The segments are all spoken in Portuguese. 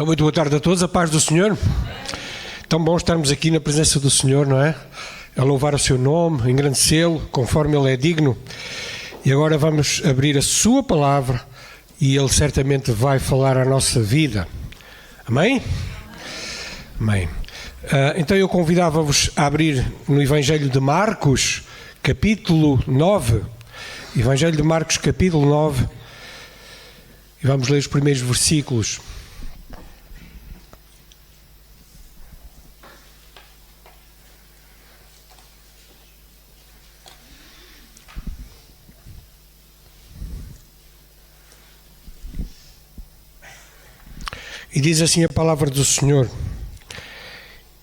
Então, muito boa tarde a todos, a paz do Senhor. Tão bom estarmos aqui na presença do Senhor, não é? A louvar o seu nome, engrandecê-lo, conforme Ele é digno. E agora vamos abrir a sua palavra e Ele certamente vai falar à nossa vida. Amém? Amém. Então eu convidava-vos a abrir no Evangelho de Marcos, capítulo 9. Evangelho de Marcos, capítulo 9. E vamos ler os primeiros versículos. E diz assim a palavra do Senhor.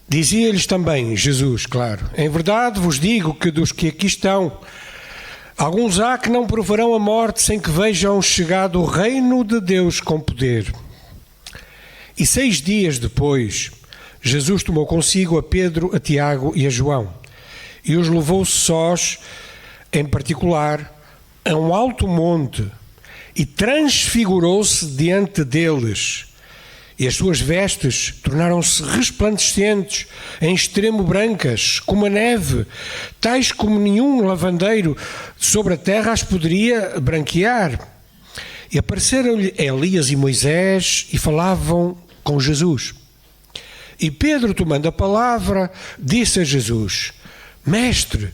Dizia-lhes também Jesus, claro: em verdade vos digo que dos que aqui estão, alguns há que não provarão a morte sem que vejam chegado o reino de Deus com poder. E 6 dias depois, Jesus tomou consigo a Pedro, a Tiago e a João, e os levou sós, em particular, a um alto monte, e transfigurou-se diante deles. E as suas vestes tornaram-se resplandecentes, em extremo brancas, como a neve, tais como nenhum lavandeiro sobre a terra as poderia branquear. E apareceram-lhe Elias e Moisés e falavam com Jesus. E Pedro, tomando a palavra, disse a Jesus: Mestre,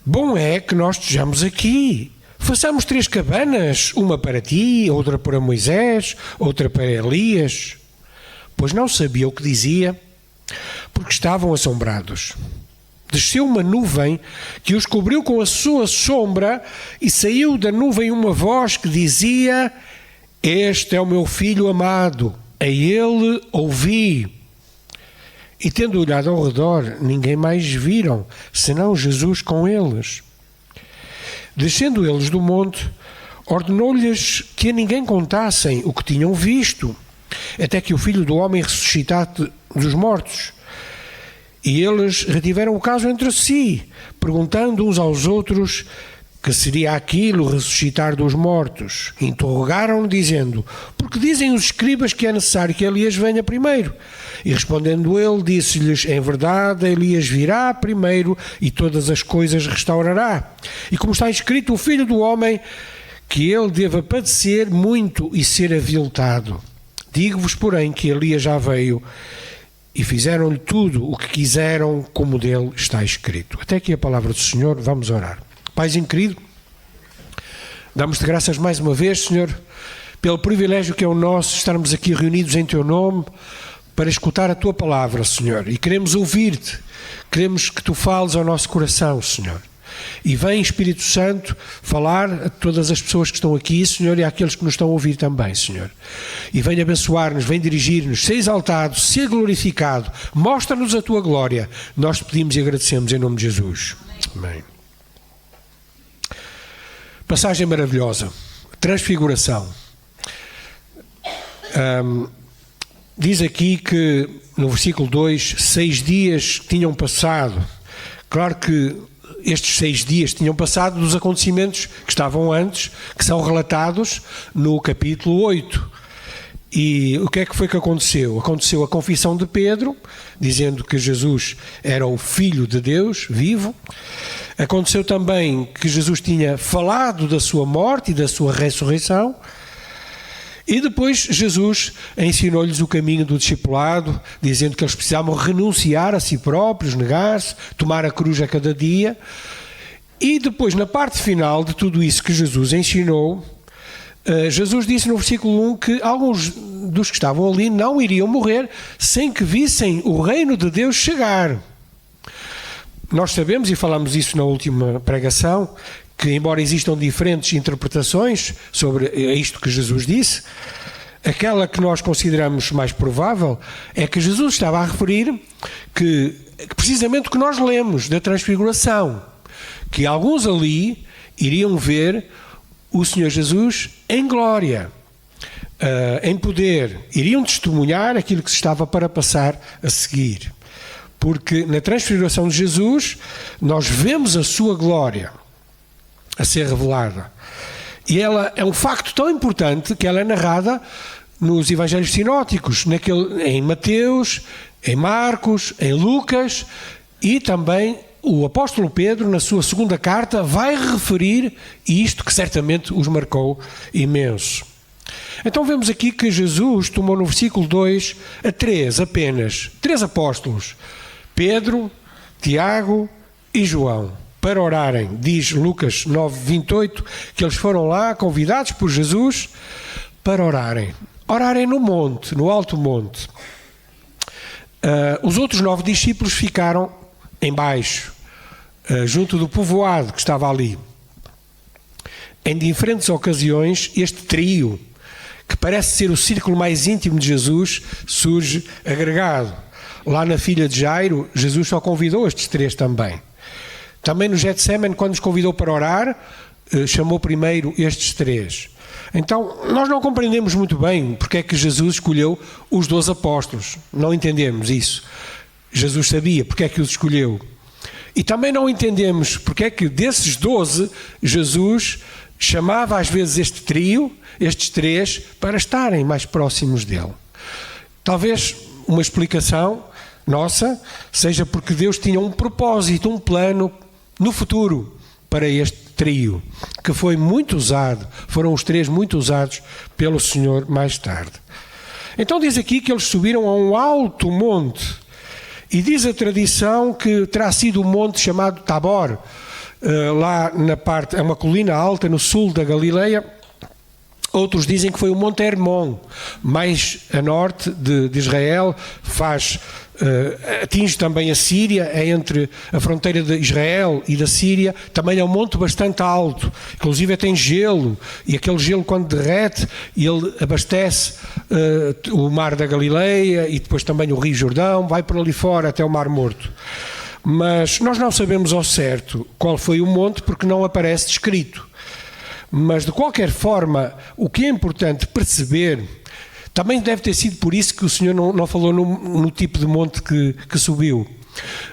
bom é que nós estejamos aqui. Façamos 3 cabanas, uma para ti, outra para Moisés, outra para Elias. Pois não sabia o que dizia, porque estavam assombrados. Desceu uma nuvem que os cobriu com a sua sombra, e saiu da nuvem uma voz que dizia: Este é o meu filho amado, a ele ouvi. E tendo olhado ao redor, ninguém mais viram, senão Jesus com eles. Descendo eles do monte, ordenou-lhes que a ninguém contassem o que tinham visto, até que o Filho do Homem ressuscitasse dos mortos. E eles retiveram o caso entre si, perguntando uns aos outros que seria aquilo ressuscitar dos mortos. Interrogaram-no, dizendo: porque dizem os escribas que é necessário que Elias venha primeiro? E respondendo ele, disse-lhes: em verdade, Elias virá primeiro e todas as coisas restaurará. E como está escrito, o Filho do Homem, que ele deva padecer muito e ser aviltado. Digo-vos, porém, que Elias já veio e fizeram-lhe tudo o que quiseram, como dele está escrito. Até aqui a palavra do Senhor. Vamos orar. Paizinho querido, damos-te graças mais uma vez, Senhor, pelo privilégio que é o nosso estarmos aqui reunidos em Teu nome para escutar a Tua palavra, Senhor. E queremos ouvir-te, queremos que Tu fales ao nosso coração, Senhor. E vem, Espírito Santo, falar a todas as pessoas que estão aqui, Senhor, e àqueles que nos estão a ouvir também, Senhor. E vem abençoar-nos, vem dirigir-nos, ser exaltado, ser glorificado, mostra-nos a Tua glória. Nós te pedimos e agradecemos em nome de Jesus. Amém. Passagem maravilhosa, transfiguração. Diz aqui que no versículo 2, 6 dias tinham passado. Claro que estes 6 dias tinham passado dos acontecimentos que estavam antes, que são relatados no capítulo 8. E o que é que foi que aconteceu? Aconteceu a confissão de Pedro, dizendo que Jesus era o Filho de Deus, vivo. Aconteceu também que Jesus tinha falado da sua morte e da sua ressurreição. E depois Jesus ensinou-lhes o caminho do discipulado, dizendo que eles precisavam renunciar a si próprios, negar-se, tomar a cruz a cada dia. E depois, na parte final de tudo isso que Jesus ensinou, Jesus disse no versículo 1 que alguns dos que estavam ali não iriam morrer sem que vissem o reino de Deus chegar. Nós sabemos, e falamos isso na última pregação, que embora existam diferentes interpretações sobre isto que Jesus disse, aquela que nós consideramos mais provável é que Jesus estava a referir que precisamente o que nós lemos da transfiguração, que alguns ali iriam ver o Senhor Jesus em glória, em poder, iriam testemunhar aquilo que se estava para passar a seguir. Porque na transfiguração de Jesus nós vemos a sua glória a ser revelada. E ela é um facto tão importante que ela é narrada nos evangelhos sinóticos, em Mateus, em Marcos, em Lucas, e também o apóstolo Pedro, na sua segunda carta, vai referir isto que certamente os marcou imenso. Então vemos aqui que Jesus tomou no versículo 2 apenas três apóstolos, Pedro, Tiago e João, para orarem. Diz Lucas 9:28 que eles foram lá convidados por Jesus para orarem no monte, no alto monte. Os outros 9 discípulos ficaram embaixo, junto do povoado que estava ali. Em diferentes ocasiões, este trio, que parece ser o círculo mais íntimo de Jesus, surge agregado. Lá na filha de Jairo, Jesus só convidou estes 3 também. Também no Getsemane, quando os convidou para orar, chamou primeiro estes 3. Então, nós não compreendemos muito bem porque é que Jesus escolheu os 12 apóstolos. Não entendemos isso. Jesus sabia porque é que os escolheu. E também não entendemos porque é que desses 12, Jesus chamava às vezes este trio, estes 3, para estarem mais próximos dele. Talvez uma explicação nossa seja porque Deus tinha um propósito, um plano no futuro para este trio, que foi muito usado, foram os 3 muito usados pelo Senhor mais tarde. Então diz aqui que eles subiram a um alto monte, e diz a tradição que terá sido um monte chamado Tabor, lá na parte, é uma colina alta no sul da Galileia. Outros dizem que foi o Monte Hermon, mais a norte de Israel, atinge também a Síria, é entre a fronteira de Israel e da Síria. Também é um monte bastante alto, inclusive tem gelo, e aquele gelo quando derrete, ele abastece o mar da Galileia e depois também o Rio Jordão, vai por ali fora até o Mar Morto. Mas nós não sabemos ao certo qual foi o monte porque não aparece descrito. Mas, de qualquer forma, o que é importante perceber, também deve ter sido por isso que o Senhor não falou no tipo de monte que subiu.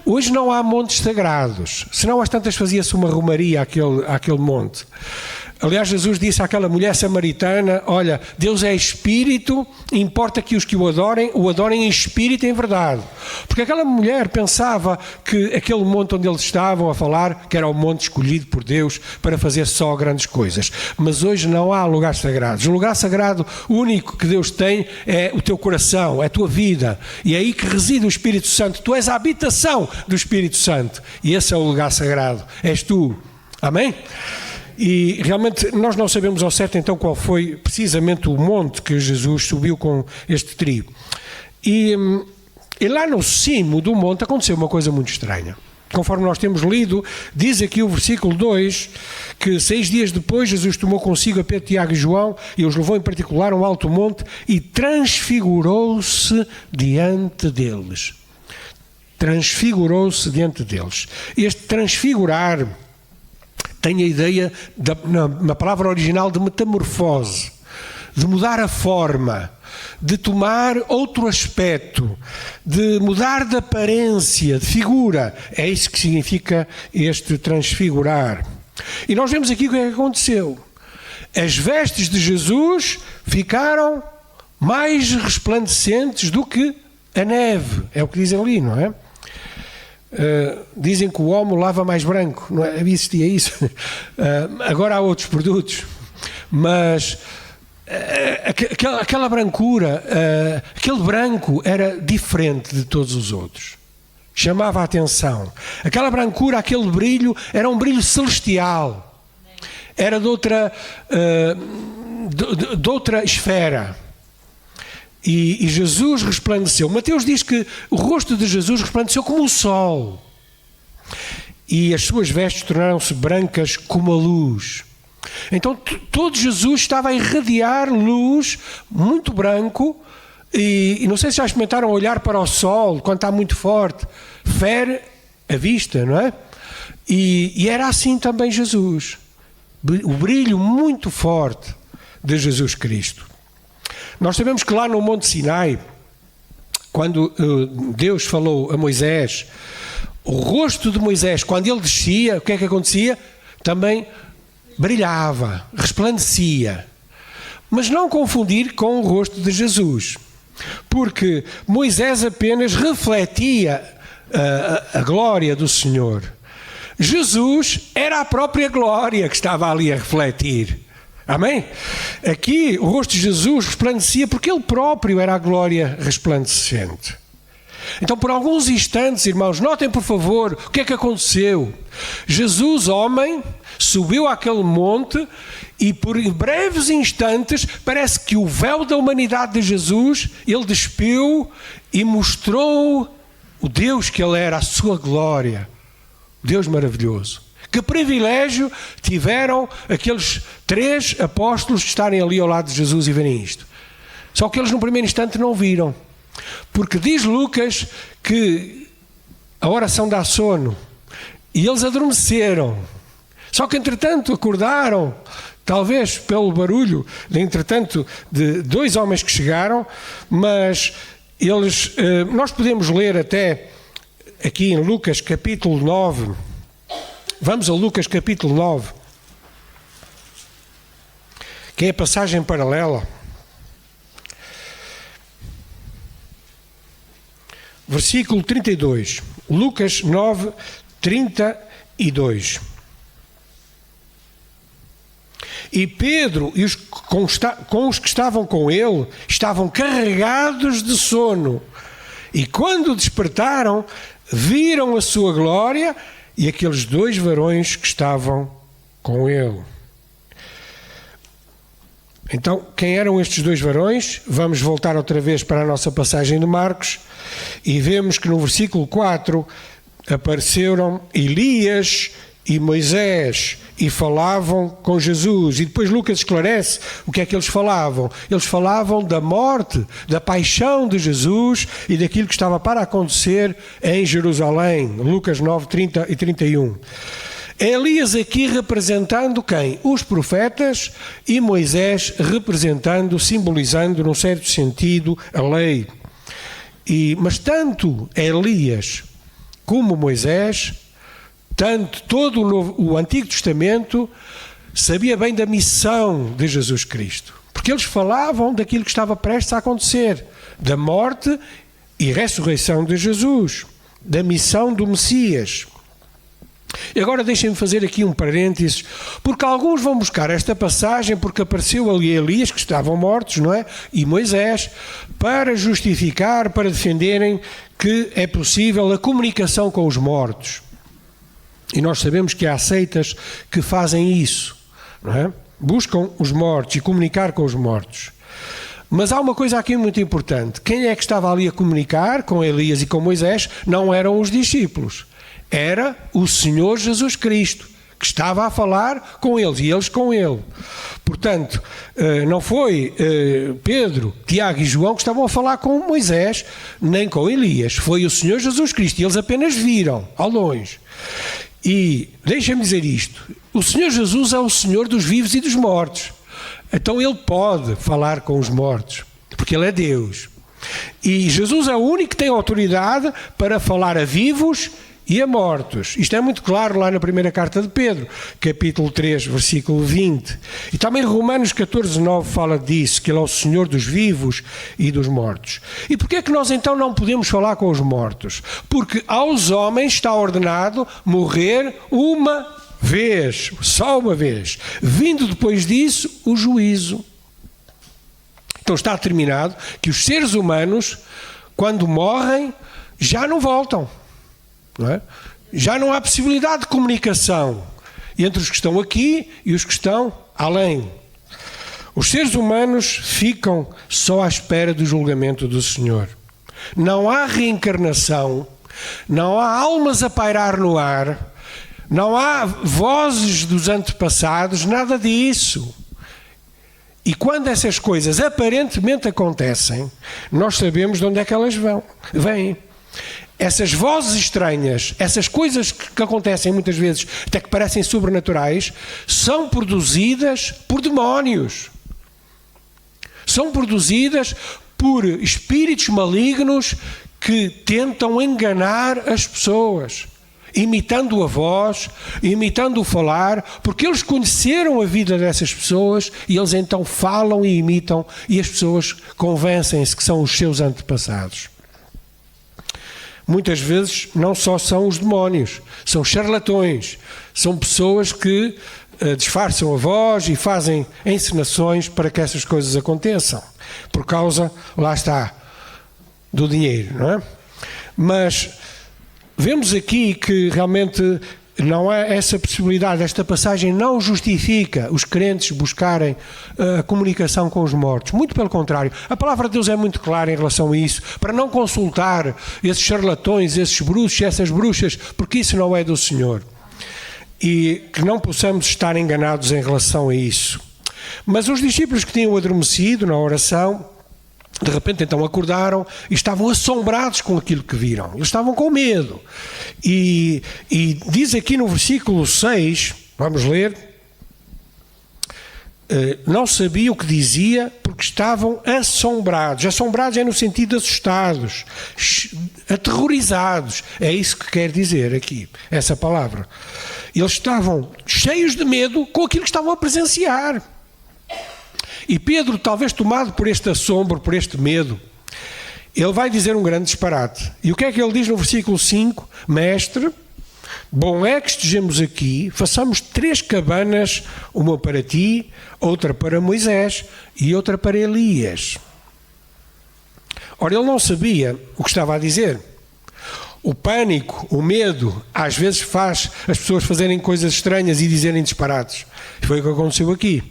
Hoje não há montes sagrados, senão às tantas fazia-se uma romaria àquele monte. Aliás, Jesus disse àquela mulher samaritana: olha, Deus é espírito, importa que os que o adorem em espírito e em verdade. Porque aquela mulher pensava que aquele monte onde eles estavam a falar, que era o monte escolhido por Deus para fazer só grandes coisas. Mas hoje não há lugares sagrados. O lugar sagrado único que Deus tem é o teu coração, é a tua vida. E é aí que reside o Espírito Santo. Tu és a habitação do Espírito Santo. E esse é o lugar sagrado. És tu. Amém? E realmente nós não sabemos ao certo então qual foi precisamente o monte que Jesus subiu com este trio. E lá no cimo do monte aconteceu uma coisa muito estranha. Conforme nós temos lido, diz aqui o versículo 2, que 6 dias depois Jesus tomou consigo a Pedro, Tiago e João e os levou em particular a um alto monte e transfigurou-se diante deles. Transfigurou-se diante deles. Este transfigurar tem a ideia, na palavra original, de metamorfose, de mudar a forma, de tomar outro aspecto, de mudar de aparência, de figura. É isso que significa este transfigurar. E nós vemos aqui o que é que aconteceu. As vestes de Jesus ficaram mais resplandecentes do que a neve. É o que dizem ali, não é? Dizem que o homo lava mais branco, não é? Existia isso. Agora há outros produtos, mas aquela brancura, aquele branco era diferente de todos os outros, chamava a atenção. Aquela brancura, aquele brilho, era um brilho celestial, era de outra esfera. E Jesus resplandeceu. Mateus diz que o rosto de Jesus resplandeceu como o sol e as suas vestes tornaram-se brancas como a luz. Então todo Jesus estava a irradiar luz, muito branco, e não sei se já experimentaram olhar para o sol quando está muito forte, fere a vista, não é? E era assim também Jesus, o brilho muito forte de Jesus Cristo. Nós sabemos que lá no Monte Sinai, quando Deus falou a Moisés, o rosto de Moisés, quando ele descia, o que é que acontecia? Também brilhava, resplandecia. Mas não confundir com o rosto de Jesus, porque Moisés apenas refletia a glória do Senhor. Jesus era a própria glória que estava ali a refletir. Amém? Aqui o rosto de Jesus resplandecia porque ele próprio era a glória resplandecente. Então, por alguns instantes, irmãos, notem por favor o que é que aconteceu. Jesus, homem, subiu àquele monte e por breves instantes parece que o véu da humanidade de Jesus ele despiu e mostrou o Deus que ele era, a sua glória. Deus maravilhoso. Que privilégio tiveram aqueles 3 apóstolos de estarem ali ao lado de Jesus e verem isto. Só que eles no primeiro instante não viram. Porque diz Lucas que a oração dá sono e eles adormeceram. Só que entretanto acordaram, talvez pelo barulho, entretanto, de 2 homens que chegaram, mas eles, nós podemos ler até aqui em Lucas capítulo 9, vamos a Lucas capítulo 9, que é a passagem paralela. Versículo 32, Lucas 9, 32. E Pedro e com os que estavam com ele estavam carregados de sono. E quando despertaram, viram a sua glória e aqueles 2 varões que estavam com ele. Então, quem eram estes 2 varões? Vamos voltar outra vez para a nossa passagem de Marcos e vemos que no versículo 4 apareceram Elias e Moisés e falavam com Jesus. E depois Lucas esclarece o que é que eles falavam. Eles falavam da morte, da paixão de Jesus e daquilo que estava para acontecer em Jerusalém. Lucas 9, 30 e 31. Elias aqui representando quem? Os profetas e Moisés representando, simbolizando, num certo sentido, a lei. Mas tanto Elias como Moisés, tanto todo o Antigo Testamento, sabia bem da missão de Jesus Cristo. Porque eles falavam daquilo que estava prestes a acontecer, da morte e ressurreição de Jesus, da missão do Messias. E agora deixem-me fazer aqui um parênteses, porque alguns vão buscar esta passagem porque apareceu ali Elias, que estavam mortos, não é? E Moisés, para justificar, para defenderem que é possível a comunicação com os mortos. E nós sabemos que há seitas que fazem isso, não é? Buscam os mortos e comunicar com os mortos. Mas há uma coisa aqui muito importante. Quem é que estava ali a comunicar com Elias e com Moisés? Não eram os discípulos. Era o Senhor Jesus Cristo, que estava a falar com eles e eles com ele. Portanto, não foi Pedro, Tiago e João que estavam a falar com Moisés, nem com Elias. Foi o Senhor Jesus Cristo e eles apenas viram, ao longe. E deixa-me dizer isto, o Senhor Jesus é o Senhor dos vivos e dos mortos. Então ele pode falar com os mortos, porque ele é Deus. E Jesus é o único que tem autoridade para falar a vivos e a mortos. Isto é muito claro lá na primeira carta de Pedro, capítulo 3, versículo 20. E também Romanos 14, 9 fala disso, que ele é o Senhor dos vivos e dos mortos. E porquê é que nós então não podemos falar com os mortos? Porque aos homens está ordenado morrer uma vez, só uma vez. Vindo depois disso, o juízo. Então está determinado que os seres humanos, quando morrem, já não voltam. Não é? Já não há possibilidade de comunicação entre os que estão aqui e os que estão além. Os seres humanos ficam só à espera do julgamento do Senhor. Não há reencarnação, não há almas a pairar no ar, não há vozes dos antepassados, nada disso. E quando essas coisas aparentemente acontecem, nós sabemos de onde é que elas vêm. Essas vozes estranhas, essas coisas que acontecem muitas vezes, até que parecem sobrenaturais, são produzidas por demónios. São produzidas por espíritos malignos que tentam enganar as pessoas. imitando a voz, imitando o falar, porque eles conheceram a vida dessas pessoas e eles então falam e imitam e as pessoas convencem-se que são os seus antepassados. Muitas vezes não só são os demónios, são charlatões, são pessoas que disfarçam a voz e fazem encenações para que essas coisas aconteçam, por causa, lá está, do dinheiro, não é? Mas vemos aqui que realmente não há essa possibilidade, esta passagem não justifica os crentes buscarem a comunicação com os mortos. Muito pelo contrário, a palavra de Deus é muito clara em relação a isso, para não consultar esses charlatões, esses bruxos, essas bruxas, porque isso não é do Senhor. E que não possamos estar enganados em relação a isso. Mas os discípulos que tinham adormecido na oração, de repente então acordaram e estavam assombrados com aquilo que viram. Eles estavam com medo. E diz aqui no versículo 6, vamos ler, não sabia o que dizia porque estavam assombrados. Assombrados é no sentido de assustados, aterrorizados. É isso que quer dizer aqui, essa palavra. Eles estavam cheios de medo com aquilo que estavam a presenciar. E Pedro, talvez tomado por este assombro, por este medo, ele vai dizer um grande disparate. E o que é que ele diz no versículo 5? Mestre, bom é que estejamos aqui, façamos 3 cabanas, uma para ti, outra para Moisés e outra para Elias. Ora, ele não sabia o que estava a dizer. O pânico, o medo, às vezes faz as pessoas fazerem coisas estranhas e dizerem disparates. Foi o que aconteceu aqui.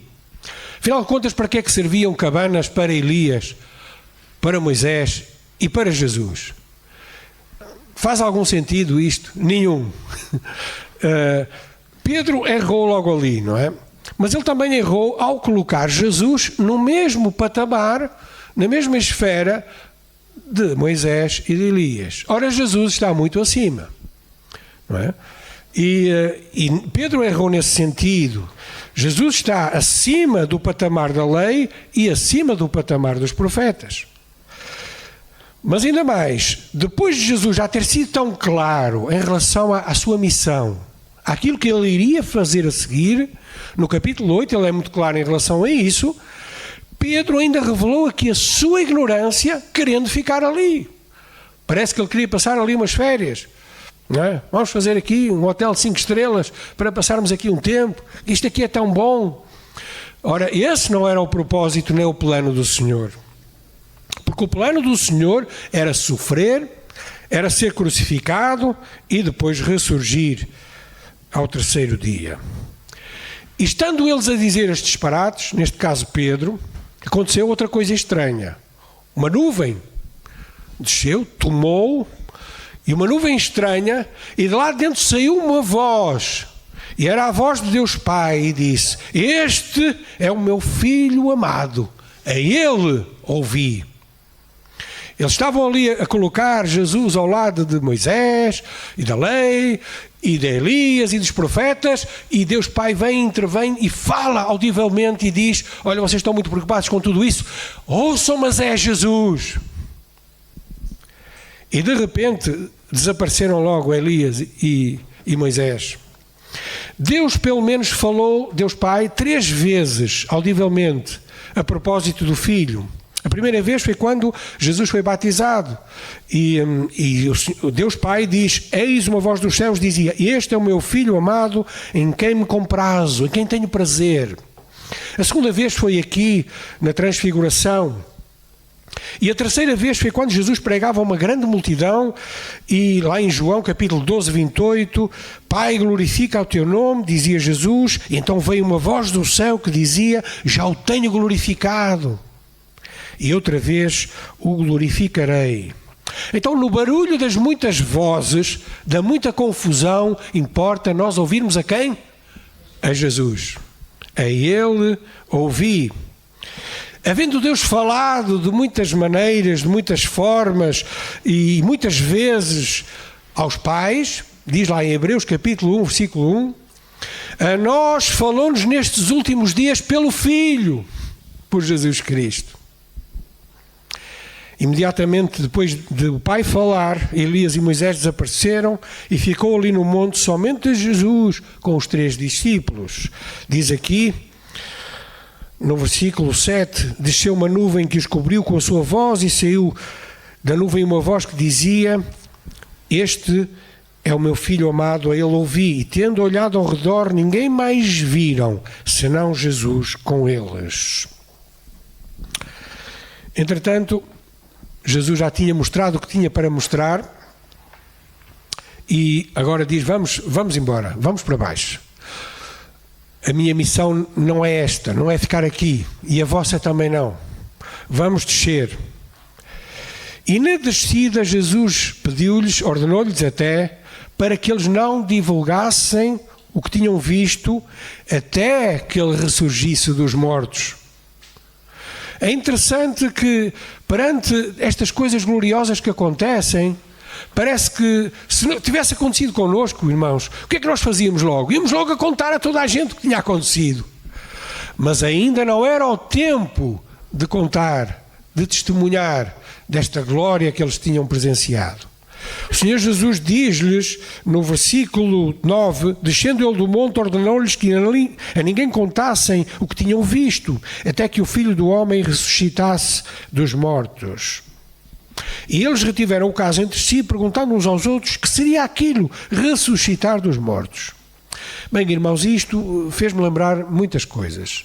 Afinal de contas, para que é que serviam cabanas para Elias, para Moisés e para Jesus? Faz algum sentido isto? Nenhum. Pedro errou logo ali, não é? Mas ele também errou ao colocar Jesus no mesmo patamar, na mesma esfera de Moisés e de Elias. Ora, Jesus está muito acima, não é? E Pedro errou nesse sentido. Jesus está acima do patamar da lei e acima do patamar dos profetas. Mas ainda mais, depois de Jesus já ter sido tão claro em relação à sua missão, aquilo que ele iria fazer a seguir, no capítulo 8 ele é muito claro em relação a isso, Pedro ainda revelou aqui a sua ignorância querendo ficar ali. Parece que ele queria passar ali umas férias. Não é? Vamos fazer aqui um hotel de 5 estrelas para passarmos aqui um tempo. Isto aqui é tão bom. Ora, esse não era o propósito nem o plano do Senhor. Porque o plano do Senhor era sofrer, era ser crucificado e depois ressurgir ao 3º dia. E estando eles a dizer estes disparates, neste caso Pedro, aconteceu outra coisa estranha. Uma nuvem desceu, tomou, e uma nuvem estranha, e de lá dentro saiu uma voz, e era a voz de Deus Pai, e disse: este é o meu filho amado, a ele ouvi. Eles estavam ali a colocar Jesus ao lado de Moisés, e da lei, e de Elias, e dos profetas, e Deus Pai vem, intervém, e fala audivelmente, e diz: olha, vocês estão muito preocupados com tudo isso, ouçam, mas é Jesus. E de repente desapareceram logo Elias e Moisés. Deus pelo menos falou, Deus Pai, 3 vezes audivelmente a propósito do Filho. A primeira vez foi quando Jesus foi batizado e o Deus Pai diz: eis uma voz dos céus dizia: este é o meu Filho amado em quem me comprazo, em quem tenho prazer. A segunda vez foi aqui na transfiguração. E a terceira vez foi quando Jesus pregava a uma grande multidão e lá em João capítulo 12, 28, Pai, glorifica o teu nome, dizia Jesus, e então veio uma voz do céu que dizia: já o tenho glorificado. E outra vez o glorificarei. Então, no barulho das muitas vozes, da muita confusão, importa nós ouvirmos a quem? A Jesus. A Ele ouvi. Havendo Deus falado de muitas maneiras, de muitas formas e muitas vezes aos pais, diz lá em Hebreus capítulo 1, versículo 1, a nós falou-nos nestes últimos dias pelo Filho, por Jesus Cristo. Imediatamente depois de o Pai falar, Elias e Moisés desapareceram e ficou ali no monte somente Jesus com os 3 discípulos. Diz aqui, no versículo 7, desceu uma nuvem que os cobriu com a sua voz e saiu da nuvem uma voz que dizia: este é o meu filho amado, a ele ouvi. E tendo olhado ao redor, ninguém mais viram, senão Jesus com eles. Entretanto, Jesus já tinha mostrado o que tinha para mostrar e agora diz, vamos embora, vamos para baixo. A minha missão não é esta, não é ficar aqui, e a vossa também não. Vamos descer. E na descida Jesus pediu-lhes, ordenou-lhes até, para que eles não divulgassem o que tinham visto até que ele ressurgisse dos mortos. É interessante que, perante estas coisas gloriosas que acontecem, parece que se não tivesse acontecido connosco, irmãos, o que é que nós fazíamos logo? Íamos logo a contar a toda a gente o que tinha acontecido. Mas ainda não era o tempo de contar, de testemunhar desta glória que eles tinham presenciado. O Senhor Jesus diz-lhes, no versículo 9, descendo ele do monte, ordenou-lhes que a ninguém contassem o que tinham visto, até que o Filho do Homem ressuscitasse dos mortos. E eles retiveram o caso entre si, perguntando uns aos outros que seria aquilo, ressuscitar dos mortos. Bem, irmãos, isto fez-me lembrar muitas coisas.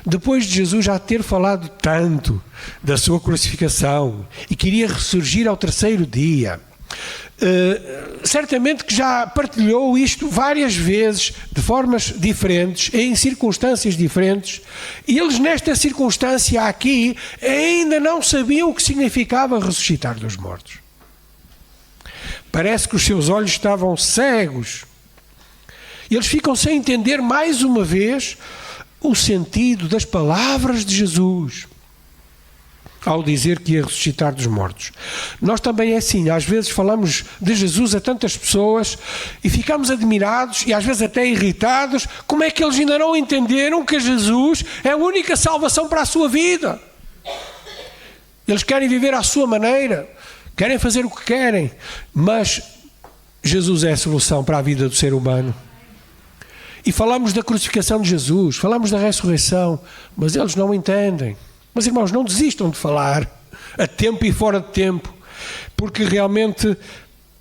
Depois de Jesus já ter falado tanto da sua crucificação e queria ressurgir ao 3º dia, certamente que já partilhou isto várias vezes, de formas diferentes, em circunstâncias diferentes, e eles nesta circunstância aqui ainda não sabiam o que significava ressuscitar dos mortos. Parece que os seus olhos estavam cegos, e eles ficam sem entender mais uma vez o sentido das palavras de Jesus ao dizer que ia ressuscitar dos mortos. Nós também é assim, às vezes falamos de Jesus a tantas pessoas e ficamos admirados e às vezes até irritados, como é que eles ainda não entenderam que Jesus é a única salvação para a sua vida. Eles querem viver à sua maneira, querem fazer o que querem, mas Jesus é a solução para a vida do ser humano. E falamos da crucificação de Jesus, falamos da ressurreição, mas eles não entendem. Mas, irmãos, não desistam de falar, a tempo e fora de tempo, porque realmente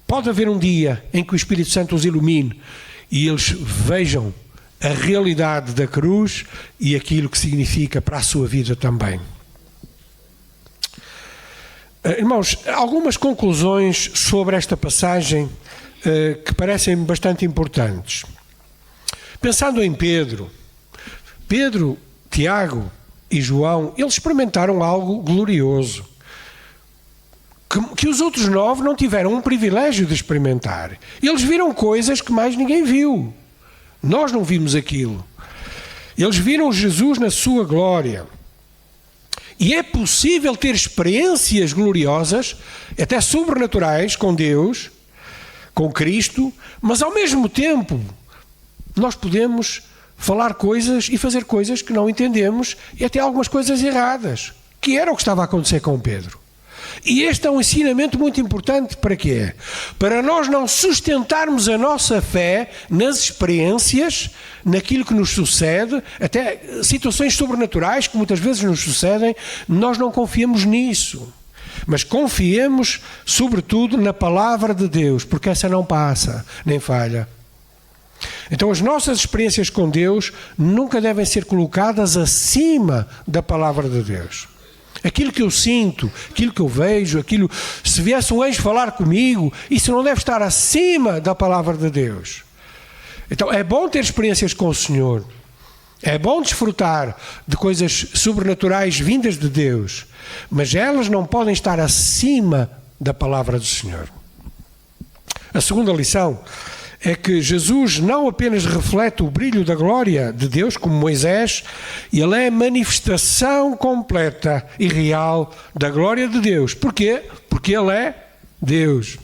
pode haver um dia em que o Espírito Santo os ilumine e eles vejam a realidade da cruz e aquilo que significa para a sua vida também. Irmãos, algumas conclusões sobre esta passagem que parecem bastante importantes. Pensando em Pedro, Tiago e João, eles experimentaram algo glorioso que os outros 9 não tiveram um privilégio de experimentar. Eles viram coisas que mais ninguém viu. Nós não vimos aquilo. Eles viram Jesus na sua glória. E é possível ter experiências gloriosas, até sobrenaturais, com Deus, com Cristo, mas ao mesmo tempo nós podemos falar coisas e fazer coisas que não entendemos e até algumas coisas erradas, que era o que estava a acontecer com Pedro. E este é um ensinamento muito importante para quê? Para nós não sustentarmos a nossa fé nas experiências, naquilo que nos sucede, até situações sobrenaturais que muitas vezes nos sucedem, nós não confiamos nisso. Mas confiemos, sobretudo, na palavra de Deus, porque essa não passa, nem falha. Então as nossas experiências com Deus nunca devem ser colocadas acima da palavra de Deus. Aquilo que eu sinto, aquilo que eu vejo, se viesse um anjo falar comigo, isso não deve estar acima da palavra de Deus. Então é bom ter experiências com o Senhor, é bom desfrutar de coisas sobrenaturais vindas de Deus, mas elas não podem estar acima da palavra do Senhor. A segunda lição é que Jesus não apenas reflete o brilho da glória de Deus, como Moisés, ele é a manifestação completa e real da glória de Deus. Porquê? Porque ele é Deus.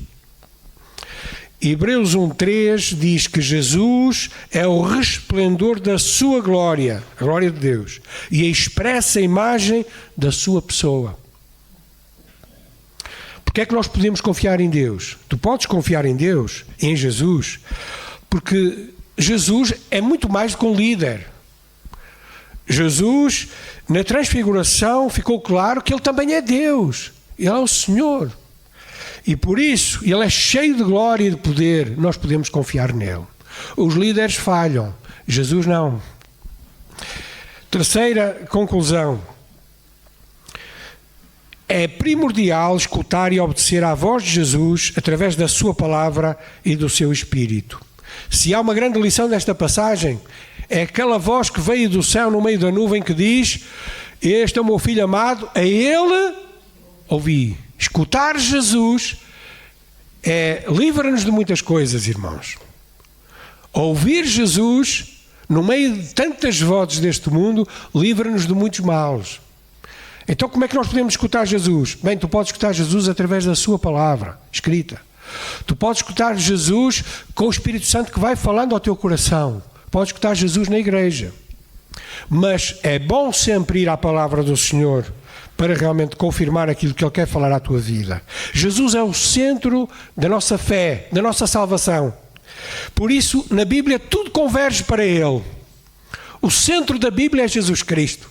Hebreus 1:3 diz que Jesus é o resplendor da sua glória, a glória de Deus, e a expressa imagem da sua pessoa. Porque é que nós podemos confiar em Deus? Tu podes confiar em Deus, em Jesus, porque Jesus é muito mais do que um líder. Jesus, na transfiguração, ficou claro que Ele também é Deus. Ele é o Senhor. E por isso, Ele é cheio de glória e de poder. Nós podemos confiar nele. Os líderes falham. Jesus não. Terceira conclusão. É primordial escutar e obedecer à voz de Jesus através da sua palavra e do seu Espírito. Se há uma grande lição desta passagem, é aquela voz que veio do céu no meio da nuvem que diz: este é o meu filho amado, a ele ouvi. Escutar Jesus livra-nos de muitas coisas, irmãos. Ouvir Jesus, no meio de tantas vozes deste mundo, livra-nos de muitos males. Então como é que nós podemos escutar Jesus? Bem, tu podes escutar Jesus através da sua palavra escrita. Tu podes escutar Jesus com o Espírito Santo que vai falando ao teu coração. Podes escutar Jesus na igreja. Mas é bom sempre ir à palavra do Senhor para realmente confirmar aquilo que Ele quer falar à tua vida. Jesus é o centro da nossa fé, da nossa salvação. Por isso, na Bíblia, tudo converge para Ele. O centro da Bíblia é Jesus Cristo.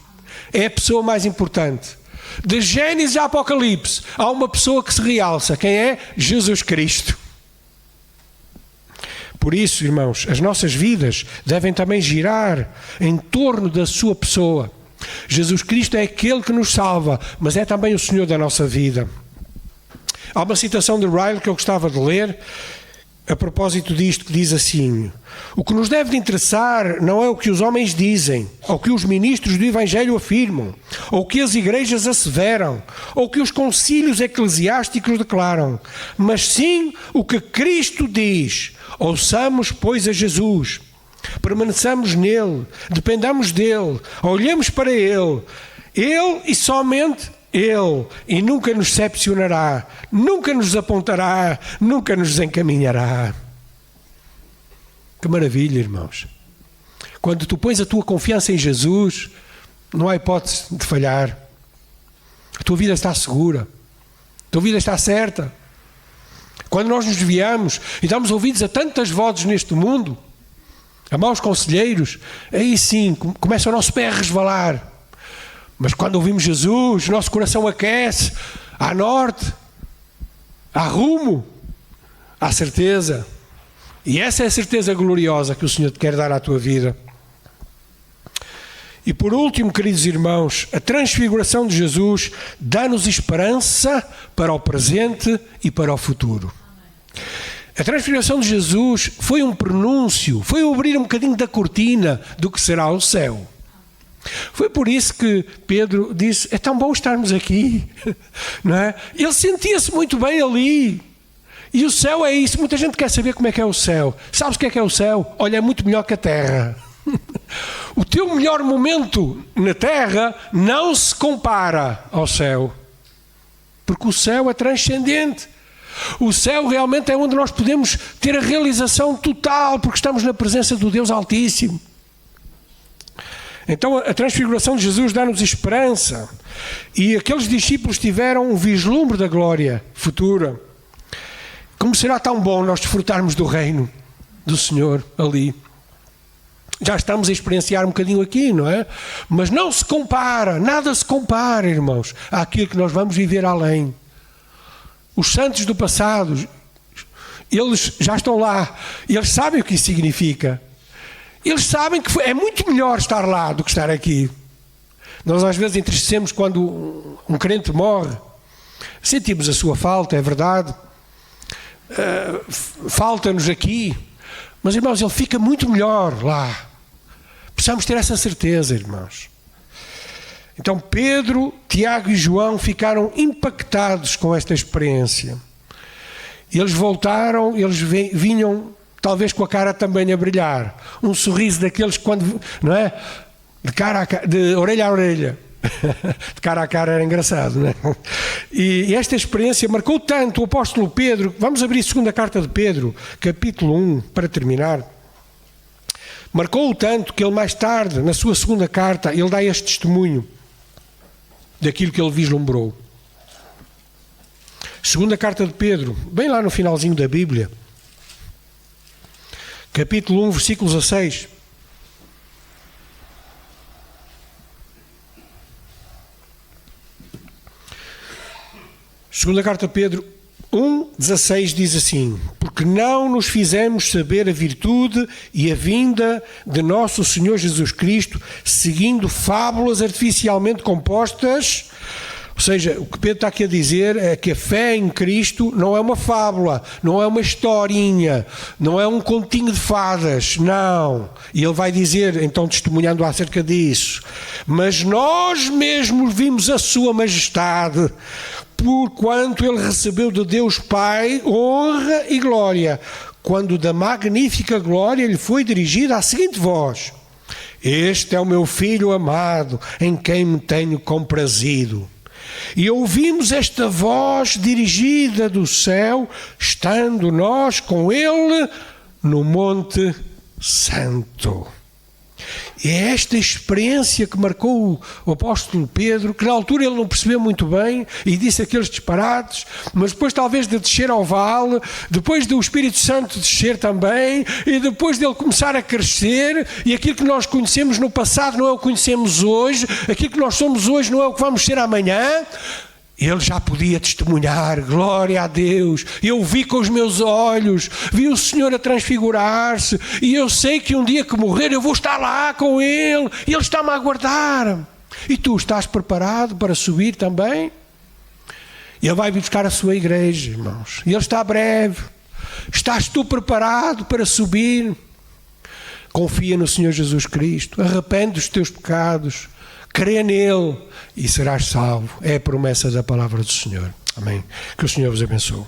É a pessoa mais importante. De Gênesis a Apocalipse, há uma pessoa que se realça. Quem é? Jesus Cristo. Por isso, irmãos, as nossas vidas devem também girar em torno da sua pessoa. Jesus Cristo é aquele que nos salva, mas é também o Senhor da nossa vida. Há uma citação de Riley que eu gostava de ler a propósito disto, que diz assim: o que nos deve de interessar não é o que os homens dizem, ou o que os ministros do Evangelho afirmam, ou o que as igrejas asseveram, ou o que os concílios eclesiásticos declaram, mas sim o que Cristo diz. Ouçamos, pois, a Jesus, permaneçamos nele, dependamos dele, olhemos para ele e somente Ele, e nunca nos decepcionará, nunca nos apontará, nunca nos encaminhará. Que maravilha, irmãos. Quando tu pões a tua confiança em Jesus, não há hipótese de falhar. A tua vida está segura, a tua vida está certa. Quando nós nos desviamos e damos ouvidos a tantas vozes neste mundo, a maus conselheiros, aí sim começa o nosso pé a resvalar. Mas quando ouvimos Jesus, o nosso coração aquece, há norte, há rumo, há certeza. E essa é a certeza gloriosa que o Senhor te quer dar à tua vida. E por último, queridos irmãos, a transfiguração de Jesus dá-nos esperança para o presente e para o futuro. A transfiguração de Jesus foi um prenúncio, foi abrir um bocadinho da cortina do que será o céu. Foi por isso que Pedro disse: é tão bom estarmos aqui, não é? Ele sentia-se muito bem ali. E o céu é isso. Muita gente quer saber como é que é o céu. Sabes o que é o céu? Olha, é muito melhor que a terra. O teu melhor momento na terra não se compara ao céu, porque o céu é transcendente. O céu realmente é onde nós podemos ter a realização total, porque estamos na presença do Deus Altíssimo. Então a transfiguração de Jesus dá-nos esperança, e aqueles discípulos tiveram um vislumbre da glória futura. Como será tão bom nós desfrutarmos do reino do Senhor ali. Já estamos a experienciar um bocadinho aqui, não é? Mas não se compara, nada se compara, irmãos, àquilo que nós vamos viver além. Os santos do passado, eles já estão lá, e eles sabem o que isso significa. Eles sabem que é muito melhor estar lá do que estar aqui. Nós às vezes entristecemos quando um crente morre. Sentimos a sua falta, é verdade. Falta-nos aqui. Mas, irmãos, ele fica muito melhor lá. Precisamos ter essa certeza, irmãos. Então Pedro, Tiago e João ficaram impactados com esta experiência. Eles voltaram, eles vinham talvez com a cara também a brilhar. Um sorriso daqueles quando, não é? De cara a cara, de orelha a orelha. De cara a cara era engraçado, não é? E esta experiência marcou tanto o apóstolo Pedro. Vamos abrir a segunda carta de Pedro, capítulo 1, para terminar. Marcou-o tanto que ele mais tarde, na sua segunda carta, ele dá este testemunho daquilo que ele vislumbrou. Segunda carta de Pedro, bem lá no finalzinho da Bíblia, capítulo 1, versículos a 6. Segunda carta de Pedro 1,16 diz assim: porque não nos fizemos saber a virtude e a vinda de nosso Senhor Jesus Cristo, seguindo fábulas artificialmente compostas. Ou seja, o que Pedro está aqui a dizer é que a fé em Cristo não é uma fábula, não é uma historinha, não é um continho de fadas, não. E ele vai dizer, então, testemunhando acerca disso: mas nós mesmos vimos a sua majestade, porquanto ele recebeu de Deus Pai honra e glória, quando da magnífica glória lhe foi dirigida a seguinte voz: este é o meu Filho amado, em quem me tenho comprazido. E ouvimos esta voz dirigida do céu, estando nós com ele no Monte Santo. E é esta experiência que marcou o apóstolo Pedro, que na altura ele não percebeu muito bem e disse aqueles disparates, mas depois talvez de descer ao vale, depois do Espírito Santo descer também, e depois dele começar a crescer, e aquilo que nós conhecemos no passado não é o que conhecemos hoje, aquilo que nós somos hoje não é o que vamos ser amanhã. Ele já podia testemunhar, glória a Deus, eu vi com os meus olhos, vi o Senhor a transfigurar-se, e eu sei que um dia que morrer eu vou estar lá com Ele, e Ele está-me a aguardar. E tu estás preparado para subir também? Ele vai buscar a sua igreja, irmãos, e Ele está breve. Estás tu preparado para subir? Confia no Senhor Jesus Cristo, arrepende dos teus pecados, crê nele e serás salvo. É a promessa da palavra do Senhor. Amém. Que o Senhor vos abençoe.